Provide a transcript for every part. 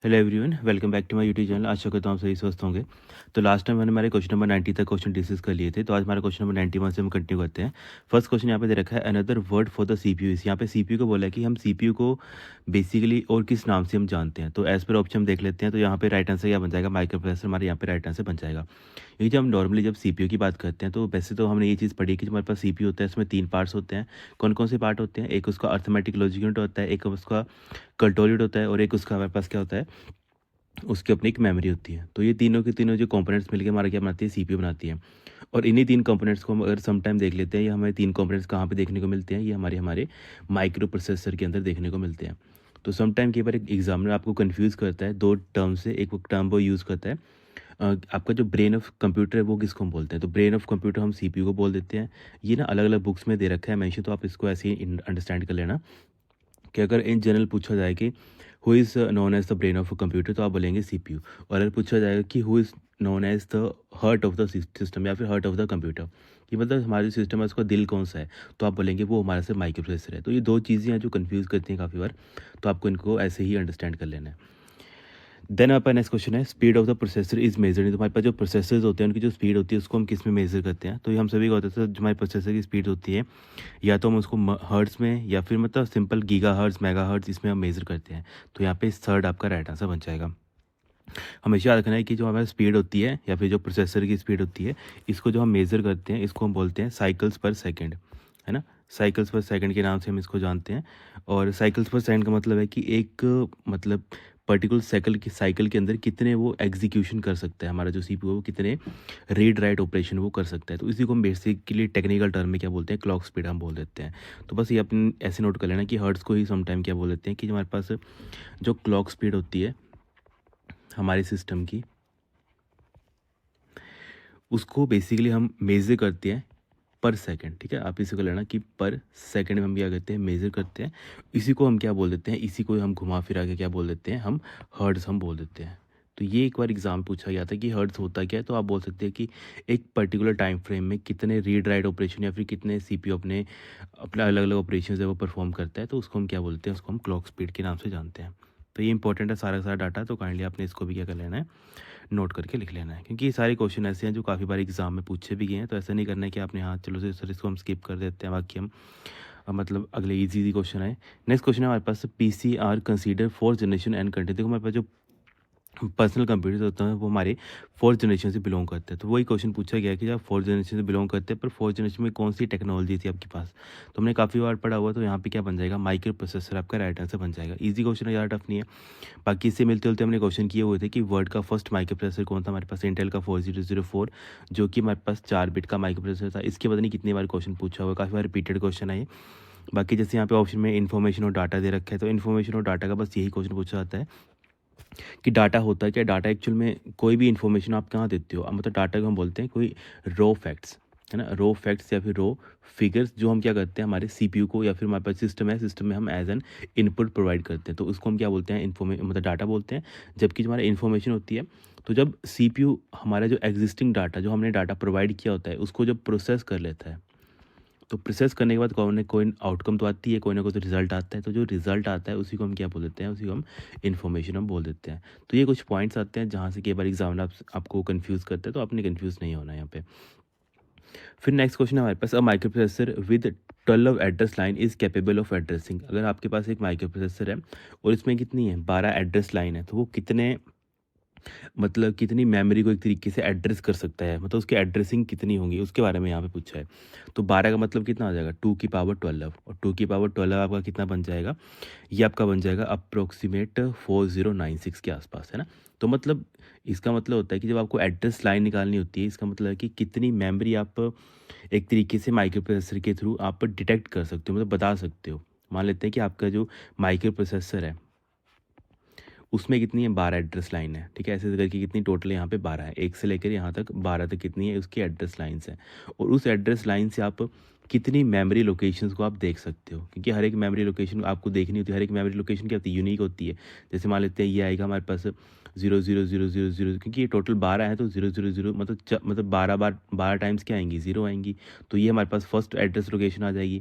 Hello everyone, welcome back to my YouTube channel. आशा करता हूँ आप सही स्वस्थ होंगे। तो लास्ट टाइम मैंने हमारे क्वेश्चन नंबर 90 तक क्वेश्चन डिस्कस कर लिए थे। तो आज हमारा क्वेश्चन नंबर 91 से हम कंटिन्यू करते हैं। फर्स्ट क्वेश्चन यहाँ पे दे रखा है, another word for the CPU is. यहाँ पे सीपीयू को बोला है कि हम सीपीयू को बेसिकली और किस नाम से हम जानते हैं। तो एज पर ऑप्शन हम देख लेते हैं। तो यहाँ पे राइट आंसर क्या बन जाएगा, माइक्रो प्रोसेसर हमारे यहाँ पे राइट आंसर बन जाएगा। ये जब हम नॉर्मली जब सीपीयू की बात करते हैं तो वैसे तो हमने ये चीज़ पढ़ी कि जो हमारे पास सीपीयू होता है उसमें 3 पार्ट्स होते हैं। कौन कौन से पार्ट होते हैं? एक उसका अर्थमेटिक लॉजिक यूनिट होता है, एक उसका कंट्रोल यूनिट होता है, और एक उसका हमारे पास क्या होता है, उसकी अपनी एक मेमोरी होती है। तो ये तीनों के तीनों जो कंपोनेंट्स मिलके हमारा क्या बनाती है, सीपीयू बनाती है। और इन्हीं 3 कंपोनेंट्स को हम अगर सम टाइम देख लेते हैं, ये हमें 3 कंपोनेंट्स कहाँ पे देखने को मिलते हैं, ये हमारे हमारे माइक्रो प्रोसेसर के अंदर देखने को मिलते हैं। तो सम टाइम कई बार एक एग्जामिनर आपको कन्फ्यूज़ करता है 2 टर्म से। एक वो टर्म वो यूज़ करता है, आपका जो ब्रेन ऑफ कंप्यूटर है वो किसको हम बोलते हैं। तो ब्रेन ऑफ कंप्यूटर हम सीपीयू को बोल देते हैं। ये ना अलग अलग बुक्स में दे रखा है मेंशन, तो आप इसको ऐसे ही अंडरस्टैंड कर लेना कि अगर इन जनरल पूछा जाए कि who is known as the brain of a computer, तो आप बोलेंगे सीपीयू। और अगर पूछा जाएगा कि who is known as the heart of the system या फिर हार्ट ऑफ द कंप्यूटर, कि मतलब हमारे सिस्टम है उसका दिल कौन सा है, तो आप बोलेंगे वो हमारे से माइक्रो प्रोसेसर है। तो ये 2 चीज़ें हैं जो कंफ्यूज करती हैं काफ़ी बार, तो आपको इनको ऐसे ही अंडरस्टैंड कर लेना है। देन आपका नेक्स्ट क्वेश्चन है, speed of the processor is measured. तो हमारे पास जो प्रोसेसर्स होते हैं उनकी जो स्पीड होती है उसको हम किस में मेजर करते हैं। तो ये हम सभी को होता है, जो हमारे प्रोसेसर की स्पीड होती है या तो हम उसको हर्ट्ज़ में या फिर मतलब simple giga hertz, mega hertz, इसमें हम मेज़र करते हैं। तो यहाँ पे थर्ड आपका राइट आंसर बन जाएगा। हमेशा याद रखना है कि जो हमारी स्पीड होती है या फिर जो प्रोसेसर की स्पीड होती है, इसको जो हम मेज़र करते हैं इसको हम बोलते हैं साइकिल्स पर सेकंड, है ना। साइकिल्स पर सेकंड के नाम से हम इसको जानते हैं। और साइकिल्स पर सेकंड का मतलब है कि एक मतलब पर्टिकुलर साइकिल के अंदर कितने वो एग्जीक्यूशन कर सकता है हमारा जो सीपीयू है, वो कितने रीड राइट ऑपरेशन वो कर सकता है। तो इसी को हम बेसिकली टेक्निकल टर्म में क्या बोलते हैं, क्लॉक स्पीड हम बोल देते हैं। तो बस ये अपन ऐसे नोट कर लेना कि हर्ट्ज़ को ही सम टाइम क्या बोल देते हैं, कि हमारे पास जो क्लॉक स्पीड होती है हमारे सिस्टम की, उसको बेसिकली हम मेज़र करते हैं पर सेकंड। ठीक है, आप इसी को लेना कि पर सेकंड में हम क्या करते हैं, मेज़र करते हैं। इसी को हम क्या बोल देते हैं, इसी को हम घुमा फिरा के क्या बोल देते हैं, हम हर्ट्ज़ हम बोल देते हैं। तो ये एक बार एग्ज़ाम पूछा गया था कि हर्ट्ज़ होता क्या है। तो आप बोल सकते हैं कि एक पर्टिकुलर टाइम फ्रेम में कितने रीड राइट ऑपरेशन या फिर कितने सीपीयू अपने अपना अलग अलग ऑपरेशन है वो परफॉर्म करता है। तो उसको हम क्या बोलते हैं, उसको हम क्लॉक स्पीड के नाम से जानते हैं। तो ये इंपॉर्टेंट है सारा का सारा डाटा। तो काइंडली आपने इसको भी क्या कर लेना है, नोट करके लिख लेना है, क्योंकि ये सारे क्वेश्चन ऐसे हैं जो काफ़ी बार एग्जाम में पूछे भी गए हैं। तो ऐसा नहीं करना है कि आपने हाँ चलो सर इसको हम स्किप कर देते हैं, बाकी हम मतलब अगले इजी क्वेश्चन है। नेक्स्ट क्वेश्चन है हमारे पास, PC are consider fourth generation and content. देखो हमारे पास जो पर्सनल कंप्यूटर्स होते हैं वो हमारे फोर्थ जनरेशन से बिलोंग करते हैं। तो वही क्वेश्चन पूछा गया है कि जब फोर्थ जनरेशन से बिलोंग करते हैं, पर फोर्थ जनरेशन में कौन सी टेक्नोलॉजी थी आपके पास। तो हमने काफ़ी बार पढ़ा हुआ, तो यहाँ पे क्या बन जाएगा, माइक्रो प्रोसेसर आपका राइट आंसर बन जाएगा। इजी क्वेश्चन है, ज़्यादा टफ नहीं है। बाकी इससे मिलते जुलते हमने क्वेश्चन किए हुए थे कि वर्ल्ड का फर्स्ट माइक्रो प्रोसेसर कौन था। हमारे पास इंटेल का 4004, जो कि हमारे पास 4 बिट का माइक्रो प्रोसेसर था। इसके पता नहीं कितनी बार क्वेश्चन पूछा हुआ, काफ़ी बार रिपीटेड क्वेश्चन है ये। बाकी जैसे यहाँ पे ऑप्शन में इन्फॉर्मेशन और डाटा दे रखा है, तो इन्फॉर्मेशन और डाटा का बस यही क्वेश्चन पूछा जाता है कि डाटा होता है क्या। डाटा एक्चुअल में कोई भी इन्फॉर्मेशन आप कहाँ देते हो, मतलब डाटा को हम बोलते हैं कोई रो फैक्ट्स, है ना। रो फैक्ट्स या फिर रो फिगर्स जो हम क्या करते हैं हमारे सीपीयू को, या फिर हमारे पास सिस्टम है, सिस्टम में हम एज एन इनपुट प्रोवाइड करते हैं। तो उसको हम क्या बोलते हैं, मतलब डाटा बोलते हैं। जबकि जो हमारा इन्फॉर्मेशन होती है, तो जब सीपीयू हमारा जो एग्जिस्टिंग डाटा जो हमने डाटा प्रोवाइड किया होता है उसको जब प्रोसेस कर लेता है, तो प्रोसेस करने के बाद कोई ना कोई आउटकम तो आती है, कोई ना कोई तो रिजल्ट आता है। तो जो रिजल्ट आता है उसी को हम क्या बोल देते हैं, उसी को हम इन्फॉर्मेशन हम बोल देते हैं। तो ये कुछ पॉइंट्स आते हैं जहाँ से कई बार एग्जाम आपको कंफ्यूज करते हैं, तो आपने कंफ्यूज नहीं होना है यहाँ पे। फिर नेक्स्ट क्वेश्चन है हमारे पास, a microprocessor with 12 address line is capable of addressing. अगर आपके पास एक माइक्रो प्रोसेसर है और इसमें कितनी है, 12 एड्रेस लाइन है, तो वो कितने मतलब कितनी मेमोरी को एक तरीके से एड्रेस कर सकता है, मतलब उसकी एड्रेसिंग कितनी होंगी उसके बारे में यहाँ पे पूछा है। तो 12 का मतलब कितना आ जाएगा, 2 की पावर 12, और 2 की पावर 12 आपका कितना बन जाएगा, ये आपका बन जाएगा अप्रोक्सीमेट 4096 के आसपास, है ना। तो मतलब इसका मतलब होता है कि जब आपको एड्रेस लाइन निकालनी होती है, इसका मतलब है कि कितनी मेमोरी आप एक तरीके से माइक्रो प्रोसेसर के थ्रू आप डिटेक्ट कर सकते हो, मतलब बता सकते हो। मान लेते हैं कि आपका जो माइक्रो प्रोसेसर है उसमें कितनी है, 12 एड्रेस लाइन है। ठीक है, ऐसे करके कितनी टोटल यहाँ पे 12 है, एक से लेकर यहाँ तक 12 तक कितनी है उसकी एड्रेस लाइन्स हैं। और उस एड्रेस लाइन से आप कितनी मेमोरी लोकेशंस को आप देख सकते हो, क्योंकि हर एक मेमोरी लोकेशन आपको देखनी होती है। हर एक मेमोरी लोकेशन क्या होती है, यूनिक होती है। जैसे मान लेते हैं ये आएगा हमारे पास 00000, क्योंकि ये टोटल 12 है, तो 000 मतलब 12 टाइम्स क्या आएंगी, 0 आएंगी। तो ये हमारे पास फर्स्ट एड्रेस लोकेशन आ जाएगी।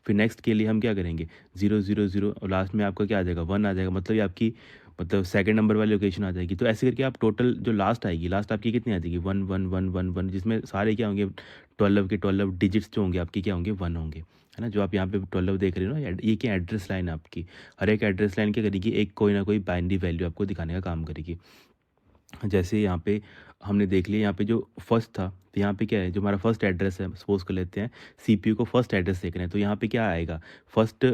फिर नेक्स्ट के लिए हम क्या करेंगे, 000 और लास्ट में आपका क्या आ जाएगा, 1 आ जाएगा। मतलब ये आपकी मतलब सेकंड नंबर वाली लोकेशन आ जाएगी। तो ऐसे करके आप टोटल जो लास्ट आएगी, लास्ट आपकी कितनी आ जाएगी 1 1 1 1 1, जिसमें सारे क्या होंगे 12 के 12 डिजिट्स जो होंगे आपके क्या होंगे 1 होंगे, है ना। जो आप यहाँ पे 12 देख रहे हो ना, ये क्या एड्रेस लाइन है आपकी। हर एक एड्रेस लाइन क्या करेगी, एक कोई ना कोई बाइनरी वैल्यू आपको दिखाने का काम करेगी। जैसे यहाँ पे हमने देख लिया, यहाँ पे जो फर्स्ट था, तो यहाँ पे क्या है, जो हमारा फर्स्ट एड्रेस है, सपोज कर लेते हैं सीपीयू को फर्स्ट एड्रेस देख रहे हैं, तो यहाँ पे क्या आएगा, फर्स्ट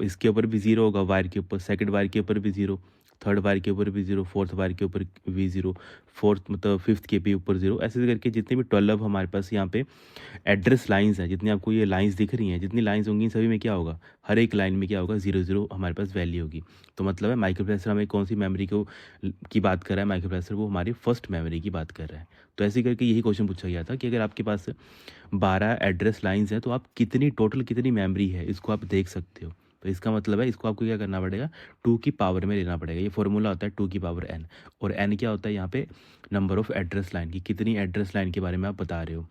इसके ऊपर भी ज़ीरो होगा, वायर के ऊपर, सेकंड वायर के ऊपर भी ज़ीरो, थर्ड वायर के ऊपर भी ज़ीरो, फोर्थ वायर के ऊपर भी ज़ीरो, फोर्थ मतलब फिफ्थ के भी ऊपर ज़ीरो, ऐसे करके जितने भी 12 हमारे पास यहाँ पे एड्रेस लाइंस हैं, जितनी आपको ये लाइंस दिख रही हैं, जितनी लाइंस होंगी सभी में क्या होगा, हर एक लाइन में क्या होगा 0 0 हमारे पास वैल्यू होगी। तो मतलब है माइक्रोप्रोसेसर हमें कौन सी मेमोरी को की बात कर रहा है, माइक्रोप्रोसेसर वो हमारी फर्स्ट मेमोरी की बात कर रहा है। तो ऐसे करके यही क्वेश्चन पूछा गया था कि अगर आपके पास 12 एड्रेस लाइंस हैं तो आप कितनी टोटल कितनी मेमोरी है इसको आप देख सकते हो। तो इसका मतलब है इसको आपको क्या करना पड़ेगा, 2 की पावर में लेना पड़ेगा। ये फॉर्मूला होता है 2 की पावर n, और n क्या होता है यहाँ पे, नंबर ऑफ़ एड्रेस लाइन की कितनी एड्रेस लाइन के बारे में आप बता रहे हो।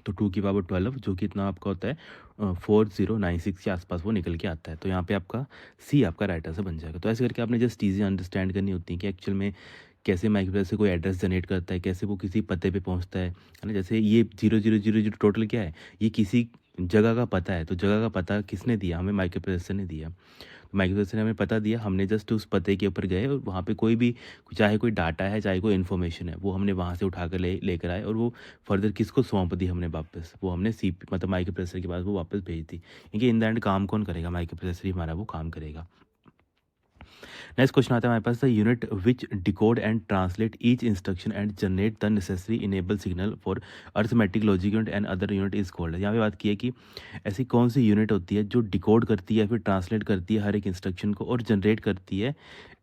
तो 2 की पावर 12 जो कि इतना आपका होता है 4096 के आसपास वो निकल के आता है। तो यहाँ पे आपका सी आपका राइट आंसर बन जाएगा। तो ऐसे करके आपने जस्ट चीज़ें अंडरस्टैंड करनी होती हैं कि एक्चुअल में कैसे माइक्रोप्रोसेसर से कोई एड्रेस जनरेट करता है, कैसे वो किसी पते पे पहुँचता है ना। जैसे ये 0000 टोटल क्या है, ये किसी जगह का पता है। तो जगह का पता किसने दिया, हमें माइक्रोप्रोसेसर ने दिया। माइक्रोप्रोसेसर ने हमें पता दिया, हमने जस्ट उस पते के ऊपर गए और वहाँ पे कोई भी, चाहे कोई डाटा है चाहे कोई इन्फॉर्मेशन है, वो हमने वहाँ से उठा कर लेकर आए और वो फर्दर किसको सौंप दी हमने वापस, वो हमने मतलब माइक्रोप्रोसेसर के पास वो वापस भेज दी। क्योंकि इन द एंड काम कौन करेगा, माइक्रोप्रोसेसर ही हमारा वो काम करेगा। नेक्स्ट क्वेश्चन आता है हमारे पास, the unit which decode and translate each instruction and generate the necessary enable signal for arithmetic logic unit and other unit is called. यहाँ पे बात की है कि ऐसी कौन सी यूनिट होती है जो डिकोड करती है, फिर ट्रांसलेट करती है हर एक इंस्ट्रक्शन को और जनरेट करती है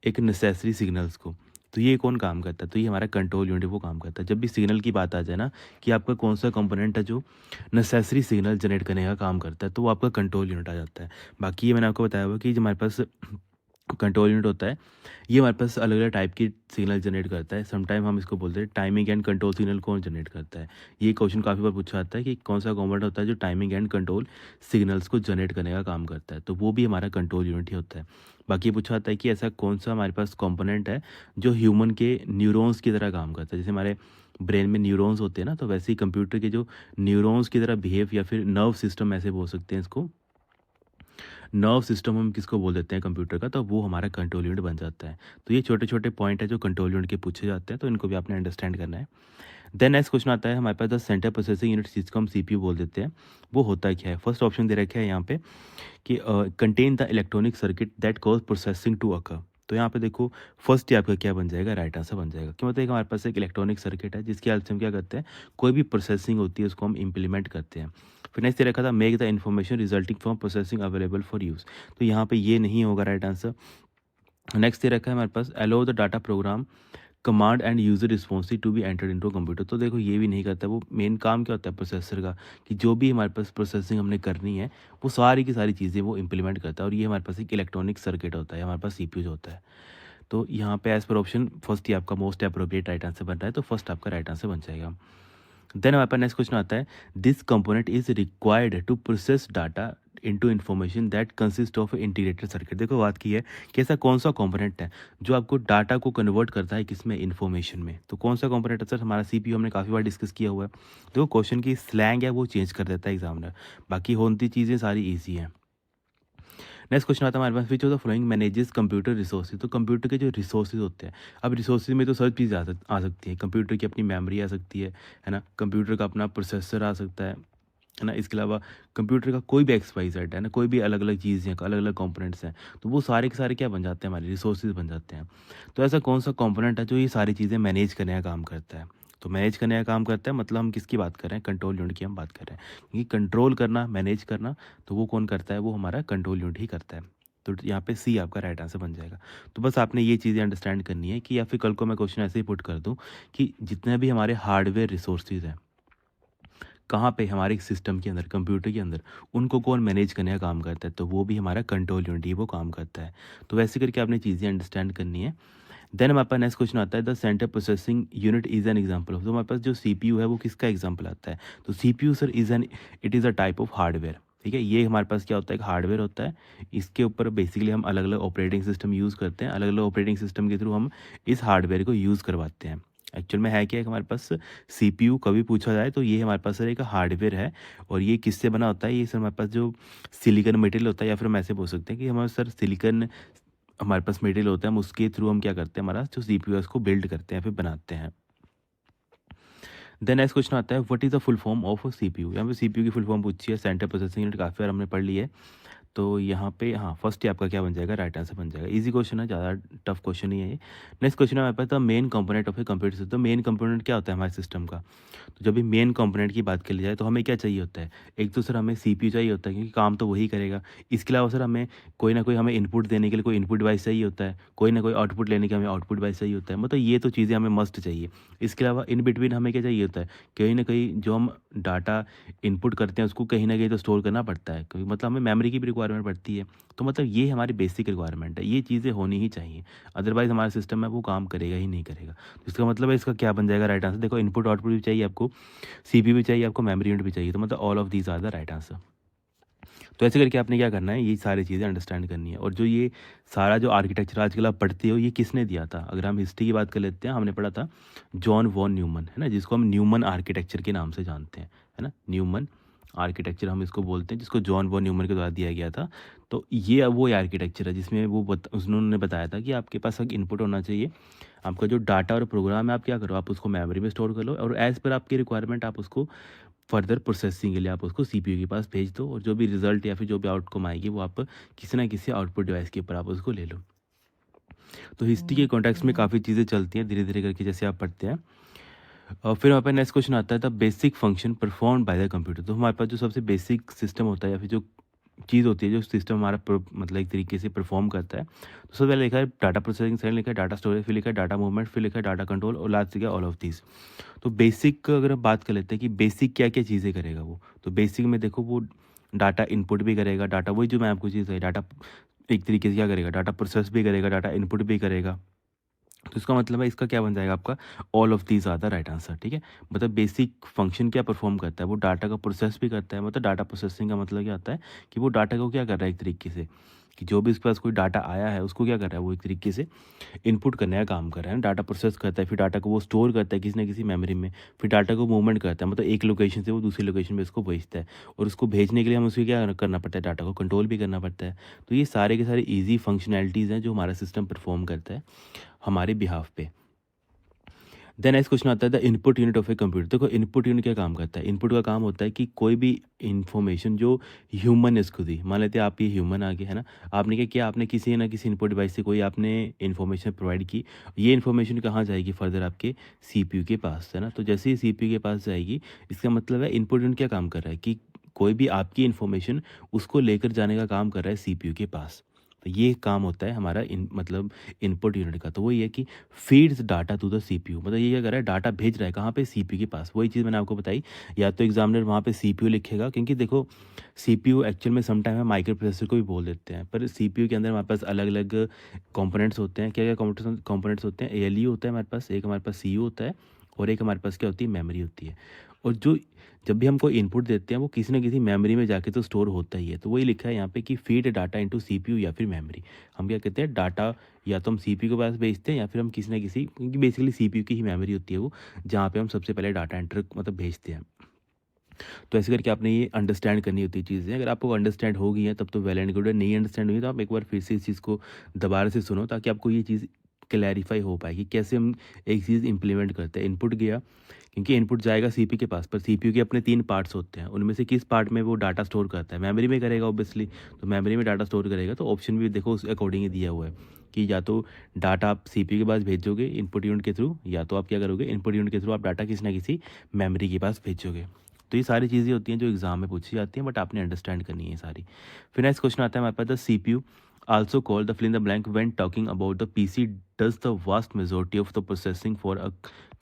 एक नेसेसरी सिग्नल्स को। तो ये कौन काम करता है, तो ये हमारा कंट्रोल यूनिट वो काम करता है। जब भी सिग्नल की बात आ जाए ना कि आपका कौन सा कंपोनेंट है जो नेसेसरी सिग्नल जनरेट करने का काम करता है, तो वो आपका कंट्रोल यूनिट आ जाता है। बाकी ये मैंने आपको बताया हुआ कि जो हमारे पास कंट्रोल यूनिट होता है, ये हमारे पास अलग अलग टाइप की सिग्नल जनरेट करता है। समटाइम हम इसको बोलते हैं टाइमिंग एंड कंट्रोल सिग्नल कौन जनरेट करता है। ये क्वेश्चन काफ़ी बार पूछा जाता है कि कौन सा कंपोनेंट होता है जो टाइमिंग एंड कंट्रोल सिग्नल्स को जनरेट करने का काम करता है, तो वो भी हमारा कंट्रोल यूनिट ही होता है। बाकी ये पूछा जाता है कि ऐसा कौन सा हमारे पास कंपोनेंट है जो ह्यूमन के न्यूरॉन्स की तरह काम करता है। जैसे हमारे ब्रेन में न्यूरॉन्स होते हैं ना, तो वैसे ही कंप्यूटर के जो न्यूरॉन्स की तरह बिहेव, या फिर नर्व सिस्टम ऐसे बोल सकते हैं इसको, नर्व सिस्टम हम किसको बोल देते हैं कंप्यूटर का, तो वो हमारा कंट्रोल यूनिट बन जाता है। तो ये छोटे छोटे पॉइंट है जो कंट्रोल यूनिट के पूछे जाते हैं, तो इनको भी आपने अंडरस्टैंड करना है। देन नेक्स्ट क्वेश्चन आता है हमारे पास, द सेंटर प्रोसेसिंग यूनिट जिसको हम सीपीयू बोल देते हैं, वो होता क्या है। फर्स्ट ऑप्शन दे रखा है यहाँ पे कि contain the electronic circuit that cause processing to occur. तो यहाँ पे देखो फर्स्ट ही आपका क्या बन जाएगा, राइट आंसर बन जाएगा। क्यों, मतलब हमारे पास एक इलेक्ट्रॉनिक सर्किट है जिसकी हेल्प से हम क्या करते हैं, कोई भी प्रोसेसिंग होती है उसको हम इम्प्लीमेंट करते हैं। फिर नेक्स्ट दे रखा था, make the information resulting from processing available for use. तो यहाँ पे ये नहीं होगा राइट आंसर। नेक्स्ट दे रखा है हमारे पास, allow the data program command and user responsive to be entered into computer. तो देखो ये भी नहीं करता। वो मेन काम क्या होता है प्रोसेसर का, कि जो भी हमारे पास प्रोसेसिंग हमने करनी है वो सारी की सारी चीज़ें वो इंप्लीमेंट करता है। और ये हमारे पास एक इलेक्ट्रॉनिक सर्किट होता है, हमारे पास सीपीयू जो होता है। तो यहाँ पे एज पर ऑप्शन फर्स्ट ही आपका मोस्ट अप्रोप्रिएट राइट आंसर बन रहा है, तो फर्स्ट आपका राइट आंसर बन जाएगा। देन हमारे पास नेक्स्ट क्वेश्चन आता है, this component is required to process data into information that consist of integrated circuit. देखो बात की है कि ऐसा कौन सा कंपोनेंट है जो आपको डाटा को कन्वर्ट करता है किसमें, इन्फॉर्मेशन में। तो कौन सा कंपोनेंट है सर, हमारा सीपीयू हमने काफ़ी बार डिस्कस किया हुआ है। देखो क्वेश्चन की स्लैंग है वो चेंज कर देता है एग्जामिनर, बाकी होती चीज़ें सारी ईजी हैं। नेक्स्ट क्वेश्चन आता है हमारे पास, which of the following manages computer resources. तो कंप्यूटर के जो रिसोर्सेज होते हैं, अब रिसोर्सेज में तो सब चीज़ आ सकती है। कंप्यूटर की अपनी मेमोरी आ सकती है ना, कंप्यूटर का अपना प्रोसेसर आ सकता है ना। इसके अलावा कंप्यूटर का कोई भी XYZ है ना, कोई भी अलग अलग चीज़ है, अलग अलग कंपोनेंट्स हैं, तो वो सारे के सारे क्या बन जाते हैं, हमारे रिसोर्सेज बन जाते हैं। तो ऐसा कौन सा कंपोनेंट है जो ये सारी चीज़ें मैनेज करने का काम करता है। तो मैनेज करने का काम करता है, मतलब हम किसकी बात कर रहे हैं, कंट्रोल यूनिट की हम बात कर रहे हैं। क्योंकि कंट्रोल करना, मैनेज करना, तो वो कौन करता है, वो हमारा कंट्रोल यूनिट ही करता है। तो यहाँ पे सी आपका राइट आंसर बन जाएगा। तो बस आपने ये चीज़ें अंडरस्टैंड करनी है कि, या फिर कल को मैं क्वेश्चन ऐसे ही पुट कर दूँ कि जितने भी हमारे हार्डवेयर रिसोर्सेज हैं, कहाँ पे, हमारे सिस्टम के अंदर, कंप्यूटर के अंदर, उनको कौन मैनेज करने का काम करता है, तो वो भी हमारा कंट्रोल यूनिट ही वो काम करता है। तो वैसे करके आपने चीज़ें अंडरस्टैंड करनी है। देन हमारे पास नेक्स्ट क्वेश्चन आता है, the centre processing unit is an example of. तो हमारे पास जो सीपीयू है वो किसका एग्जाम्पल आता है, तो CPU sir is an, it is a type of hardware. ठीक है। ये हमारे पास क्या होता है, एक हार्डवेयर होता है। इसके ऊपर बेसिकली हम अलग अलग ऑपरेटिंग सिस्टम यूज़ करते हैं, अलग अलग ऑपरेटिंग सिस्टम के थ्रू हम इस हार्डवेयर को यूज़ करवाते हैं। एक्चुअल में है क्या है कि हमारे पास सीपीयू कभी पूछा जाए तो ये हमारे पास सर एक हार्डवेयर है। और ये किससे बना होता है, ये सर हमारे पास जो सिलिकॉन मटेरियल होता है, या फिर हम ऐसे बोल सकते हैं कि हमारे सर सिलिकॉन हमारे पास मटेरियल होता है, हम उसके थ्रू हम क्या करते हैं, हमारा जो सीपीयू है उसको बिल्ड करते हैं, फिर बनाते हैं। देन नेक्स्ट क्वेश्चन आता है, what is the full form of CPU. यहाँ पे सीपीयू की फुल फॉर्म पूछी है, सेंट्रल प्रोसेसिंग यूनिट, काफ़ी बार हमने पढ़ ली है। तो यहाँ पे हाँ, फर्स्ट ही आपका क्या बन जाएगा, राइट आंसर बन जाएगा। इजी क्वेश्चन है, ज़्यादा टफ क्वेश्चन नहीं है ये। नेक्स्ट क्वेश्चन है हमारे पास, the main component of a computer system. Main component क्या होता है हमारे सिस्टम का। तो जब भी मेन कंपोनेंट की बात करी जाए तो हमें क्या चाहिए होता है, एक तो सर हमें सीपीयू चाहिए होता है, क्योंकि काम तो वही करेगा। इसके अलावा सर हमें कोई ना कोई हमें इनपुट देने के लिए कोई इनपुट डिवाइस चाहिए होता है, कोई ना कोई आउटपुट लेने के हमें आउटपुट डिवाइस चाहिए होता है। मतलब ये तो चीज़ें हमें मस्ट चाहिए। इसके अलावा इन बिटवीन हमें क्या चाहिए होता है, कहीं ना कहीं जो हम डाटा इनपुट करते हैं उसको कहीं ना कहीं तो स्टोर करना पड़ता है, क्योंकि मतलब हमें मेमोरी की भी रिक्वायरमेंट पड़ती है। तो मतलब ये हमारी बेसिक रिक्वायरमेंट है, ये चीज़ें होनी ही चाहिए। अदरवाइज़ हमारा सिस्टम है वो काम करेगा ही नहीं करेगा। तो इसका मतलब है, इसका क्या बन जाएगा राइट आंसर। देखो, इनपुट आउटपुट भी चाहिए आपको, सीपीयू भी चाहिए आपको, मेमोरी यूनिट भी चाहिए। तो मतलब all of these are the right answer. तो ऐसे करके आपने क्या करना है, ये सारी चीज़ें अंडरस्टैंड करनी है। और जो ये सारा जो आर्किटेक्चर आजकल आप पढ़ते हो, ये किसने दिया था। अगर हम हिस्ट्री की बात कर लेते हैं, हमने पढ़ा था जॉन वॉन न्यूमन, है ना, जिसको हम न्यूमन आर्किटेक्चर के नाम से जानते हैं, है ना। न्यूमन आर्किटेक्चर हम इसको बोलते हैं, जिसको जॉन वॉन न्यूमन के द्वारा दिया गया था। तो ये वो आर्किटेक्चर है जिसमें वो उन्होंने बताया था कि आपके पास एक इनपुट होना चाहिए, आपका जो डाटा और प्रोग्राम है आप क्या करो, आप उसको मेमोरी में स्टोर कर लो, और एज़ पर आपकी रिक्वायरमेंट आप उसको फर्दर प्रोसेसिंग के लिए आप उसको सीपीयू के पास भेज दो, और जो भी रिजल्ट या फिर जो भी आउटकम आएगी वो आप किसी ना किसी आउटपुट डिवाइस के ऊपर आप उसको ले लो। तो हिस्ट्री के कॉन्टेक्स्ट में काफ़ी चीज़ें चलती हैं धीरे धीरे करके, जैसे आप पढ़ते हैं। और फिर हमारे पास नेक्स्ट क्वेश्चन आता है, the basic function perform by the computer. तो हमारे पास जो सबसे बेसिक सिस्टम होता है, या फिर जो चीज़ होती है, जो सिस्टम हमारा मतलब एक तरीके से परफॉर्म करता है, तो सबसे पहले लिखा है डाटा प्रोसेसिंग, सेकंड लिखा है डाटा स्टोरेज, फिर लिखा है डाटा मूवमेंट, फिर लिखा है डाटा कंट्रोल, और लास्ट लिखा है ऑल ऑफ दीज। तो बेसिक अगर हम बात कर लेते हैं कि बेसिक क्या क्या चीज़ें करेगा वो, तो बेसिक में देखो वो डाटा इनपुट भी करेगा, डाटा वही जो मैं आपको चीज़ है, डाटा एक तरीके से क्या करेगा, डाटा प्रोसेस भी करेगा, डाटा इनपुट भी करेगा। तो इसका मतलब है, इसका क्या बन जाएगा आपका, all of these are the right answer. ठीक है, मतलब बेसिक फंक्शन क्या परफॉर्म करता है, वो डाटा का प्रोसेस भी करता है। मतलब डाटा प्रोसेसिंग का मतलब क्या होता है कि वो डाटा को क्या कर रहा है, एक तरीके से कि जो भी इसके पास कोई डाटा आया है उसको क्या कर रहा है, वो एक तरीके से इनपुट करने का काम कर रहा है। डाटा प्रोसेस करता है, फिर डाटा को वो स्टोर करता है किसी न किसी मेमोरी में, फिर डाटा को मूवमेंट करता है, मतलब एक लोकेशन से वो दूसरी लोकेशन में इसको भेजता है। और उसको भेजने के लिए हम उसको क्या करना पड़ता है, डाटा को कंट्रोल भी करना पड़ता है। तो ये सारे के सारे ईजी फंक्शनैलिटीज़ हैं जो हमारा सिस्टम परफॉर्म करता है हमारे बिहाफ पे। देन नेक्स्ट क्वेश्चन आता है, the input unit of a computer. देखो, इनपुट यूनिट क्या काम करता है, इनपुट का काम होता है कि कोई भी इंफॉर्मेशन जो ह्यूमन ने इसको दी, मान लेते हैं आप ये ह्यूमन आ गए, है ना, आपने क्या किया, आपने किसी ना किसी इनपुट डिवाइस से कोई आपने इन्फॉर्मेशन प्रोवाइड की। ये इन्फॉर्मेशन कहाँ जाएगी, फर्दर आपके सीपीयू के पास, है ना। तो जैसे ही सीपीयू के पास जाएगी, इसका मतलब है इनपुट यूनिट क्या काम कर रहा है कि कोई भी आपकी इन्फॉर्मेशन उसको लेकर जाने का काम कर रहा है सीपीयू के पास। तो ये काम होता है हमारा मतलब इनपुट यूनिट का। तो वही है कि feeds data to the CPU, मतलब ये क्या कर रहा है, डाटा भेज रहा है कहाँ पे, सीपीयू के पास। वही चीज़ मैंने आपको बताई, या तो एग्जामिनर वहाँ पे सीपीयू लिखेगा, क्योंकि देखो सीपीयू एक्चुअल में समटाइम हम माइक्रो प्रोसेसर को भी बोल देते हैं, पर सीपीयू के अंदर हमारे पास अलग अलग कंपोनेंट्स होते हैं। क्या क्या कंपोनेंट्स होते हैं, एएलयू होता है हमारे पास, एक हमारे पास सीयू होता है, और एक हमारे पास क्या होती है, मेमोरी होती है। और जो जब भी हम कोई इनपुट देते हैं वो किसी न किसी मेमोरी में जाके तो स्टोर होता ही है। तो वही लिखा है यहाँ पे कि फीड डाटा इनटू सीपीयू या फिर मेमोरी। हम क्या कहते हैं, डाटा या तो हम सीपीयू के पास भेजते हैं, या फिर हम किसी न किसी, क्योंकि बेसिकली सीपीयू की ही मेमोरी होती है वो, जहाँ पे हम सबसे पहले डाटा एंटर मतलब भेजते हैं। तो ऐसे करके आपने ये अंडरस्टैंड करनी होती है चीज़ें। अगर आपको अंडरस्टैंड हो गई है तब तो वेल एंड गुड है, नहीं अंडरस्टैंड हुई तो आप एक बार फिर से इस चीज़ को दोबारा से सुनो, ताकि आपको ये चीज़ क्लैरिफाई हो पाए कि कैसे हम एक चीज़ इंप्लीमेंट करते हैं। इनपुट गया, क्योंकि इनपुट जाएगा सीपीयू के पास, पर सीपीयू के अपने 3 पार्ट्स होते हैं, उनमें से किस पार्ट में वो डाटा स्टोर करता है, मेमोरी में करेगा ऑब्वियसली। तो मेमोरी में डाटा स्टोर करेगा, तो ऑप्शन भी देखो उस अकॉर्डिंग ही दिया हुआ है कि या तो डाटा आप सीपीयू के पास भेजोगे इनपुट यूनिट के थ्रू, या तो आप क्या करोगे, इनपुट यूनिट के थ्रू आप डाटा किसी ना किसी मेमोरी के पास भेजोगे। तो ये सारी चीज़ें होती हैं जो एग्जाम में पूछी जाती हैं, बट आपने अंडरस्टैंड करनी है सारी। फिर नेक्स्ट क्वेश्चन आता है हमारे पास, the CPU also called the fill in the blank when talking about the PC does the vast majority of the processing for a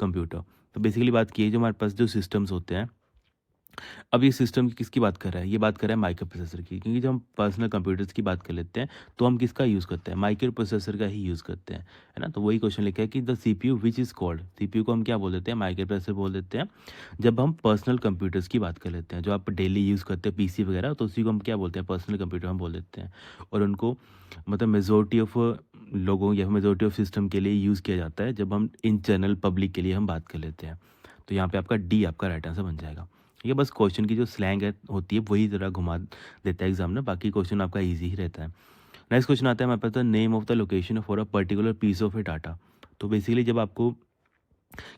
computer. तो बेसिकली बात की है, जो हमारे पास जो सिस्टम्स होते हैं अब ये सिस्टम की किसकी बात कर रहा है? ये बात कर रहा है माइक्रो प्रोसेसर की, क्योंकि जब हम पर्सनल कंप्यूटर्स की बात कर लेते हैं, तो हम किसका यूज़ करते हैं? माइक्रो प्रोसेसर का ही यूज़ करते हैं, है ना? तो वही क्वेश्चन लिखा है कि the CPU which is called, CPU को हम क्या बोल देते हैं? माइक्रो प्रोसेसर बोल देते हैं, जब हम पर्सनल कंप्यूटर्स की बात कर लेते हैं, जो आप डेली यूज़ करते हैं पीसी वगैरह, तो उसी को हम क्या बोलते हैं? पर्सनल कंप्यूटर हम बोल देते हैं। और उनको मतलब मेजॉरिटी ऑफ लोगों या मेजॉरिटी ऑफ सिस्टम के लिए यूज़ किया जाता है, जब हम इन जनरल पब्लिक के लिए हम बात कर लेते हैं। तो यहाँ पे आपका डी आपका राइट आंसर बन जाएगा। ये बस क्वेश्चन की जो स्लैंग है होती है वही ज़रा घुमा देता है एग्जाम में, बाकी क्वेश्चन आपका ईज़ी ही रहता है। नेक्स्ट क्वेश्चन आता है हमारे पास, the name of the location for a particular piece of a data. तो बेसिकली जब आपको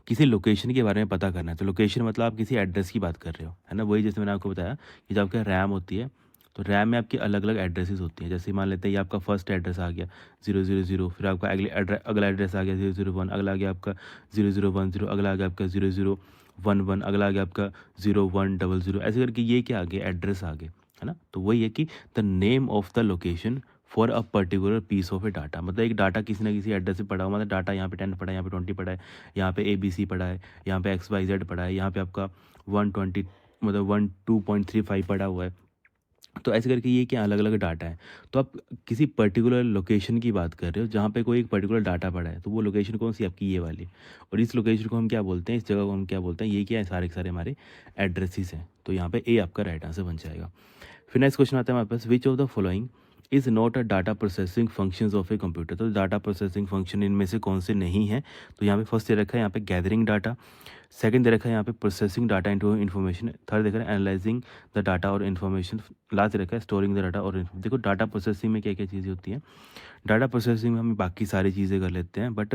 किसी लोकेशन के बारे में पता करना है, तो लोकेशन मतलब आप किसी एड्रेस की बात कर रहे हो, है ना? वही जैसे मैंने आपको बताया कि जब आपका रैम होती है, तो रैम में आपकी अलग-अलग एड्रेसेस होती हैं। जैसे मान लेते हैं ये आपका फर्स्ट एड्रेस आ गया 000, फिर आपका अगला एड्रेस आ गया 001, अगला आ गया आपका 0010, अगला आ गया आपका 0011, अगला आ गया आपका 0100, ऐसे करके ये क्या आ गए? एड्रेस आ गए, है ना? तो वही है कि the name of the location for a particular piece of a data, मतलब एक डाटा किसी ना किसी एड्रेस पे पड़ा हुआ, मतलब डाटा यहाँ पे 10 पड़ा है, यहाँ पे 20 पड़ा है, यहाँ पे ABC पड़ा है, यहाँ पे XYZ पड़ा है, यहाँ पे आपका 120 मतलब 12.35 पड़ा हुआ है। तो ऐसे करके ये क्या अलग-अलग डाटा है। तो आप किसी पर्टिकुलर लोकेशन की बात कर रहे हो जहाँ पे कोई एक पर्टिकुलर डाटा पड़ा है, तो वो लोकेशन कौन-सी आपकी? ये वाली। और इस लोकेशन को हम क्या बोलते हैं? इस जगह को हम क्या बोलते हैं? ये क्या है? सारे के सारे हमारे एड्रेसेस हैं। तो यहाँ पे ए आपका राइट आंसर बन जाएगा। फिर नेक्स्ट क्वेश्चन आता है हमारे पास, which of the following is not a data processing functions of a computer. तो डाटा प्रोसेसिंग फंक्शन इनमें से कौन से नहीं हैं? तो यहाँ पे फर्स्ट दे रखा है यहाँ पे गैदरिंग डाटा, सेकंड दे रखा है यहाँ पे processing data into information, third देख रहा है एनालाइजिंग द डाटा और इन्फॉर्मेशन, लास्ट दे रखा है स्टोरिंग द डाटा और देखो डाटा प्रोसेसिंग में क्या-क्या चीज़ें होती हैं। डाटा प्रोसेसिंग में हम बाकी सारी चीज़ें कर लेते हैं, बट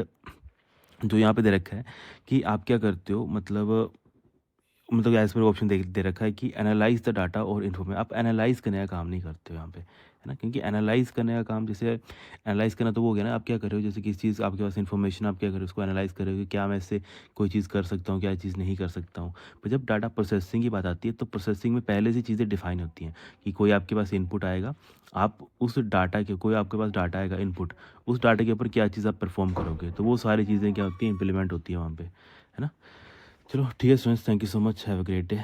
जो यहाँ पे दे रखा है कि आप क्या करते हो, मतलब एज़ पर ऑप्शन दे रखा है कि एनालाइज़ द डाटा और इन्फॉर्मेशन, आप एनालाइज़ करने का काम नहीं करते हो यहाँ पे, है ना? क्योंकि एनालाइज़ करने का काम, जैसे एनालाइज़ करना तो वो हो गया ना, आप क्या कर रहे हो, जैसे किसी चीज़ आपके पास इन्फॉर्मेशन, आप क्या कर रहे हो, उसको एनालाइज़ कर रहे हो कि क्या मैं इससे कोई चीज़ कर सकता हूँ, क्या चीज़ नहीं कर सकता हूँ। पर जब डाटा प्रोसेसिंग की बात आती है, तो प्रोसेसिंग में पहले से चीज़ें डिफ़ाइन होती हैं कि कोई आपके पास इनपुट आएगा, आप उस डाटा के कोई आपके पास डाटा आएगा इनपुट, उस डाटा के ऊपर क्या चीज़ आप परफ़ॉर्म करोगे, तो वो सारी चीज़ें क्या होती हैं, इम्प्लीमेंट होती है वहाँ पे, है ना? चलो ठीक है students, thank you so much, have a great day.